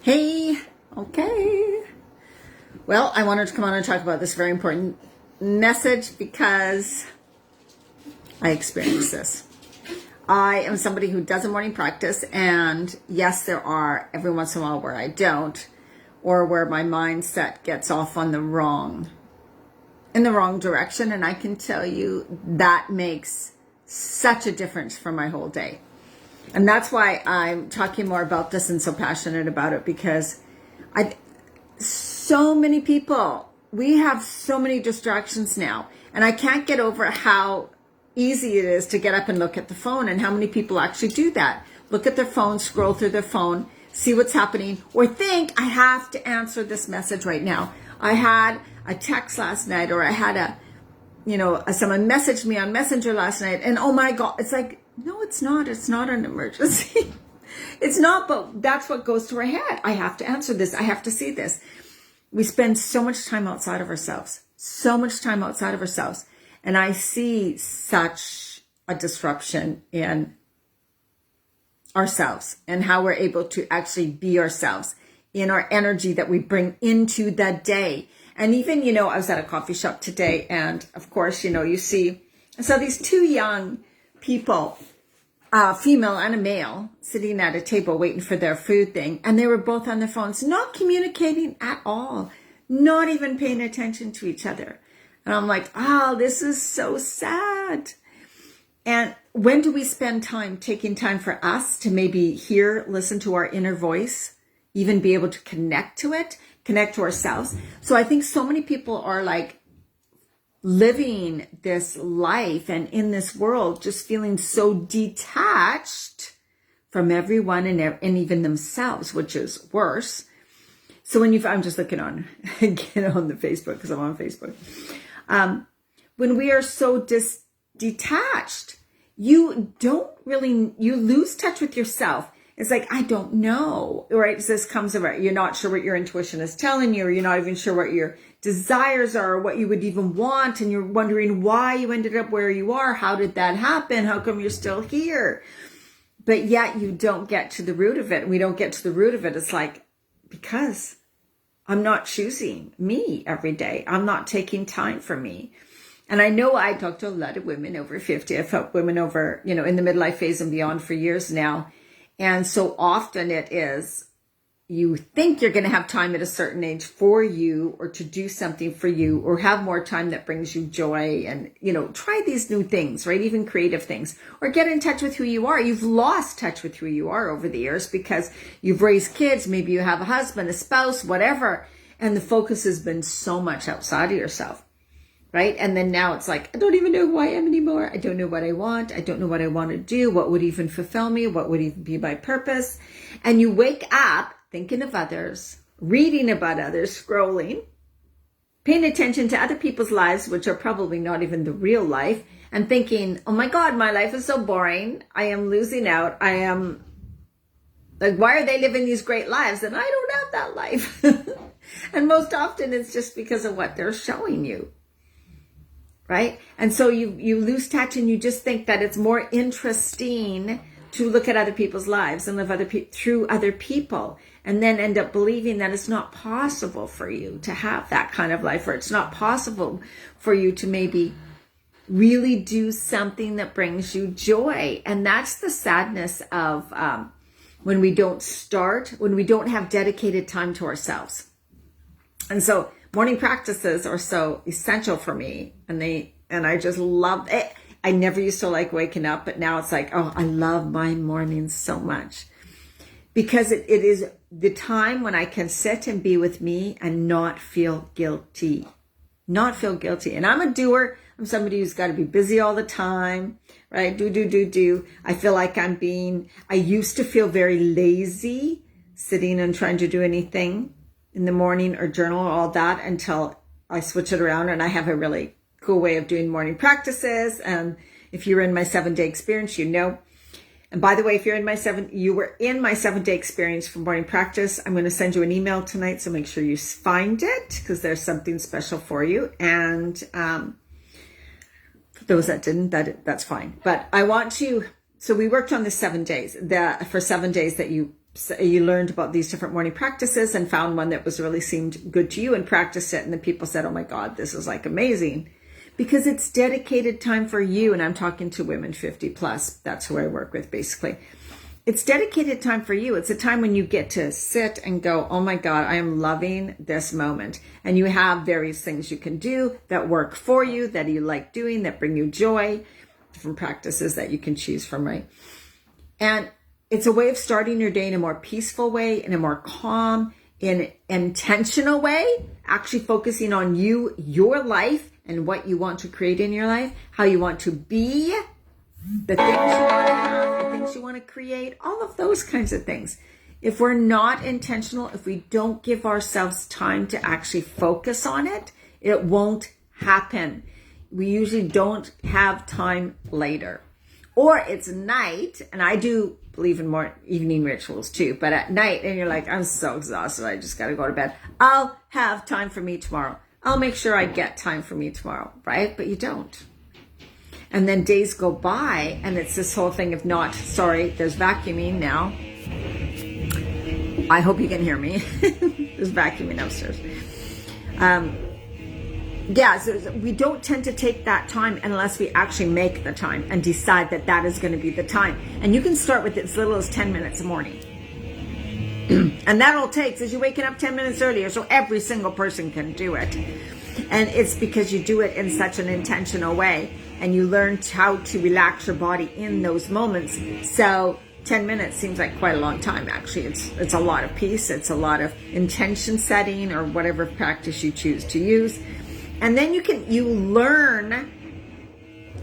Hey, okay. Well, I wanted to come on and talk about this very important message because I experienced this. I am somebody who does a morning practice, and yes, there are every once in a while where I don't, or where my mindset gets off on in the wrong direction, and I can tell you that makes such a difference for my whole day. And that's why I'm talking more about this and so passionate about it, because so many people, we have so many distractions now. And I can't get over how easy it is to get up and look at the phone, and how many people actually do that. Look at their phone, scroll through their phone, see what's happening, or think, I have to answer this message right now. I had a text last night, or I had someone messaged me on Messenger last night, and oh my God, it's like, no, it's not. It's not an emergency. It's not, but that's what goes through our head. I have to answer this. I have to see this. We spend so much time outside of ourselves, And I see such a disruption in ourselves and how we're able to actually be ourselves in our energy that we bring into that day. And even, I was at a coffee shop today, and of course, you see, so these two young people, a female and a male, sitting at a table waiting for their food thing, and they were both on their phones, not communicating at all, not even paying attention to each other. And I'm like, oh, this is so sad. And when do we spend time taking time for us to maybe listen to our inner voice, even be able to connect to it, connect to ourselves? So I think so many people are like living this life and in this world just feeling so detached from everyone and even themselves, which is worse. So I'm just looking on again on the Facebook, because I'm on Facebook. When we are so detached, you lose touch with yourself. It's like, I don't know, right? This comes about, you're not sure what your intuition is telling you, or you're not even sure what your desires are, or what you would even want. And you're wondering why you ended up where you are. How did that happen? How come you're still here? But yet you don't get to the root of it. We don't get to the root of it. It's like, because I'm not choosing me every day. I'm not taking time for me. And I know I talk to a lot of women over 50. I've helped women over, in the midlife phase and beyond for years now. And so often it is, you think you're going to have time at a certain age for you, or to do something for you, or have more time that brings you joy, and, try these new things, right? Even creative things, or get in touch with who you are. You've lost touch with who you are over the years because you've raised kids. Maybe you have a husband, a spouse, whatever. And the focus has been so much outside of yourself. Right? And then now it's like, I don't even know who I am anymore. I don't know what I want. I don't know what I want to do. What would even fulfill me? What would even be my purpose? And you wake up thinking of others, reading about others, scrolling, paying attention to other people's lives, which are probably not even the real life, and thinking, oh my God, my life is so boring. I am losing out. I am like, why are they living these great lives? And I don't have that life. And most often it's just because of what they're showing you. Right? And so you lose touch, and you just think that it's more interesting to look at other people's lives and live through other people, and then end up believing that it's not possible for you to have that kind of life, or it's not possible for you to maybe really do something that brings you joy. And that's the sadness of when we don't have dedicated time to ourselves. And so morning practices are so essential for me, and I just love it. I never used to like waking up, but now it's like, oh, I love my mornings so much, because it is the time when I can sit and be with me and not feel guilty. And I'm a doer. I'm somebody who's got to be busy all the time, right? Do. I feel like I used to feel very lazy sitting and trying to do anything in the morning, or journal, or all that, until I switch it around, and I have a really cool way of doing morning practices. And if you're in my 7-day experience, and by the way, if you were in my 7-day experience for morning practice, I'm going to send you an email tonight. So make sure you find it, because there's something special for you. And for those that didn't, that's fine. But I want to, so we worked on this 7 days, for 7 days that you you learned about these different morning practices and found one that was really seemed good to you and practiced it. And then people said, oh my God, this is like amazing, because it's dedicated time for you. And I'm talking to women 50 plus. That's who I work with basically. It's dedicated time for you. It's a time when you get to sit and go, oh my God, I am loving this moment. And you have various things you can do that work for you, that you like doing, that bring you joy, different practices that you can choose from, right? And it's a way of starting your day in a more peaceful way, in a more calm, in intentional way, actually focusing on you, your life, and what you want to create in your life, how you want to be, the things you want to have, the things you want to create, all of those kinds of things. If we're not intentional, if we don't give ourselves time to actually focus on it, it won't happen. We usually don't have time later. Or it's night, and I do believe in more evening rituals too, but at night, and you're like, I'm so exhausted, I just got to go to bed. I'll have time for me tomorrow. I'll make sure I get time for me tomorrow, right? But you don't. And then days go by, and it's this whole thing of not, sorry, there's vacuuming now. I hope you can hear me. There's vacuuming upstairs. So we don't tend to take that time unless we actually make the time and decide that that is going to be the time. And you can start with as little as 10 minutes a morning. And that all takes is you waking up 10 minutes earlier, so every single person can do it. And it's because you do it in such an intentional way, and you learn how to relax your body in those moments. So 10 minutes seems like quite a long time, actually. It's a lot of peace. It's a lot of intention setting, or whatever practice you choose to use. And then you learn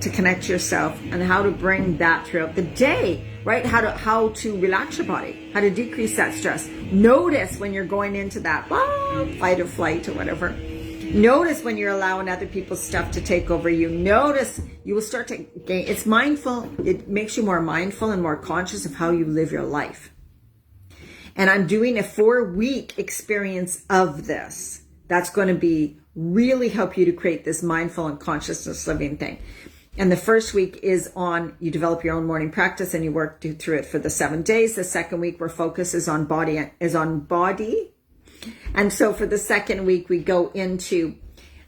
to connect yourself and how to bring that throughout the day, right? How to relax your body, how to decrease that stress. Notice when you're going into that fight or flight or whatever. Notice when you're allowing other people's stuff to take over you. Notice you will start to gain. It's mindful. It makes you more mindful and more conscious of how you live your life. And I'm doing a 4-week experience of this. That's going to be really help you to create this mindful and consciousness living thing. And the first week is on, you develop your own morning practice and you work through it for the 7 days. The second week where focus is on body. And so for the second week, we go into,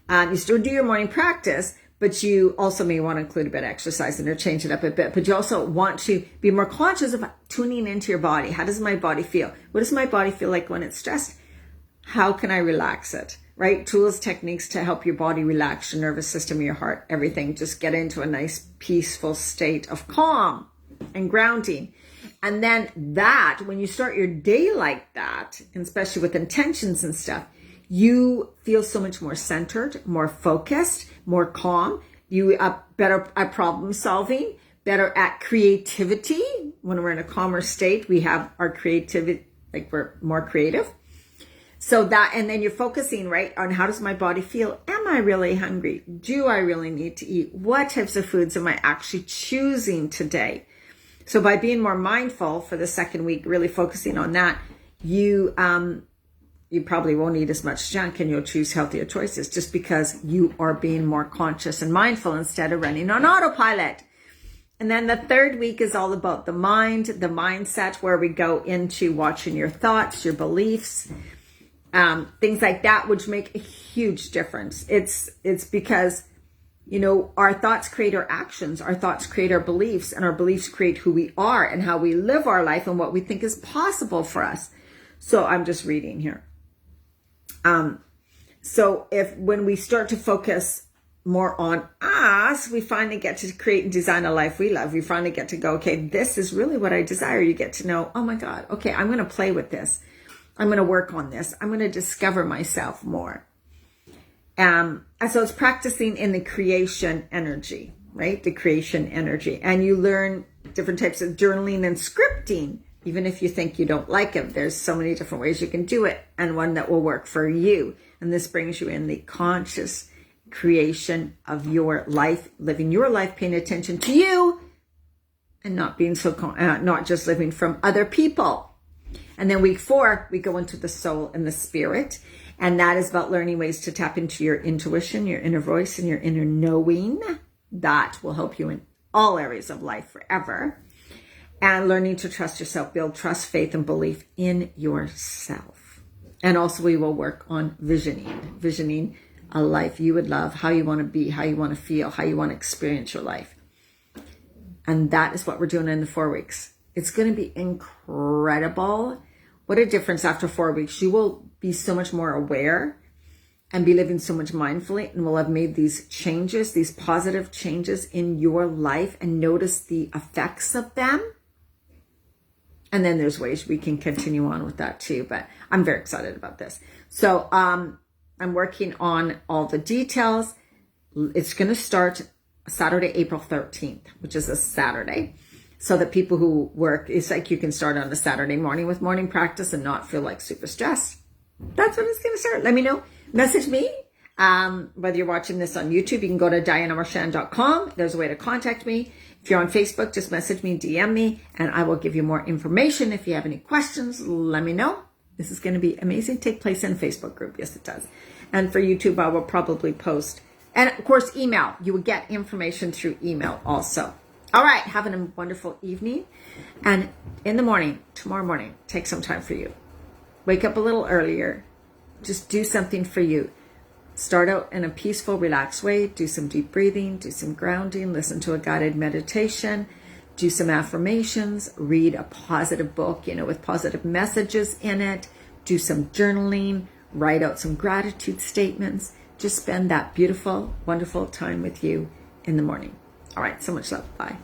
you still do your morning practice, but you also may want to include a bit of exercise and or change it up a bit. But you also want to be more conscious of tuning into your body. How does my body feel? What does my body feel like when it's stressed? How can I relax it? Right? Tools, techniques to help your body relax, your nervous system, your heart, everything. Just get into a nice peaceful state of calm and grounding. And then that, when you start your day like that, and especially with intentions and stuff, you feel so much more centered, more focused, more calm. You are better at problem solving, better at creativity. When we're in a calmer state, we have our creativity, like we're more creative. So that, and then you're focusing, right, on how does my body feel? Am I really hungry? Do I really need to eat? What types of foods am I actually choosing today? So by being more mindful for the second week, really focusing on that, you probably won't eat as much junk and you'll choose healthier choices just because you are being more conscious and mindful instead of running on autopilot. And then the third week is all about the mind, the mindset, where we go into watching your thoughts, your beliefs, things like that, which make a huge difference. It's because, you know, our thoughts create our actions, our thoughts create our beliefs, and our beliefs create who we are and how we live our life and what we think is possible for us. So I'm just reading here. So when we start to focus more on us, we finally get to create and design a life we love. We finally get to go, okay, this is really what I desire. You get to know, oh my God, okay, I'm going to play with this. I'm going to work on this. I'm going to discover myself more. And so it's practicing in the creation energy, right? The creation energy. And you learn different types of journaling and scripting. Even if you think you don't like it, there's so many different ways you can do it, and one that will work for you. And this brings you in the conscious creation of your life, living your life, paying attention to you, and not being not just living from other people. And then week 4, we go into the soul and the spirit. And that is about learning ways to tap into your intuition, your inner voice, and your inner knowing. That will help you in all areas of life forever. and learning to trust yourself, build trust, faith, and belief in yourself. And also we will work on visioning a life you would love, how you want to be, how you want to feel, how you want to experience your life. And that is what we're doing in the 4 weeks. It's going to be incredible. What a difference after 4 weeks. You will be so much more aware and be living so much mindfully, and will have made these changes, these positive changes in your life, and notice the effects of them. And then there's ways we can continue on with that too. But I'm very excited about this. So I'm working on all the details. It's going to start Saturday, April 13th, which is a Saturday. So that people who work, it's like you can start on a Saturday morning with morning practice and not feel like super stressed. That's when it's going to start. Let me know. Message me. Whether you're watching this on YouTube, you can go to dianamarchand.com. There's a way to contact me. If you're on Facebook, just message me, DM me, and I will give you more information. If you have any questions, let me know. This is going to be amazing. Take place in a Facebook group. Yes, it does. And for YouTube, I will probably post. And of course, email. You will get information through email also. All right. Have a wonderful evening. And in the morning, tomorrow morning, take some time for you. Wake up a little earlier. Just do something for you. Start out in a peaceful, relaxed way. Do some deep breathing, do some grounding, listen to a guided meditation, do some affirmations, read a positive book, with positive messages in it, do some journaling, write out some gratitude statements. Just spend that beautiful, wonderful time with you in the morning. All right, so much love. Bye.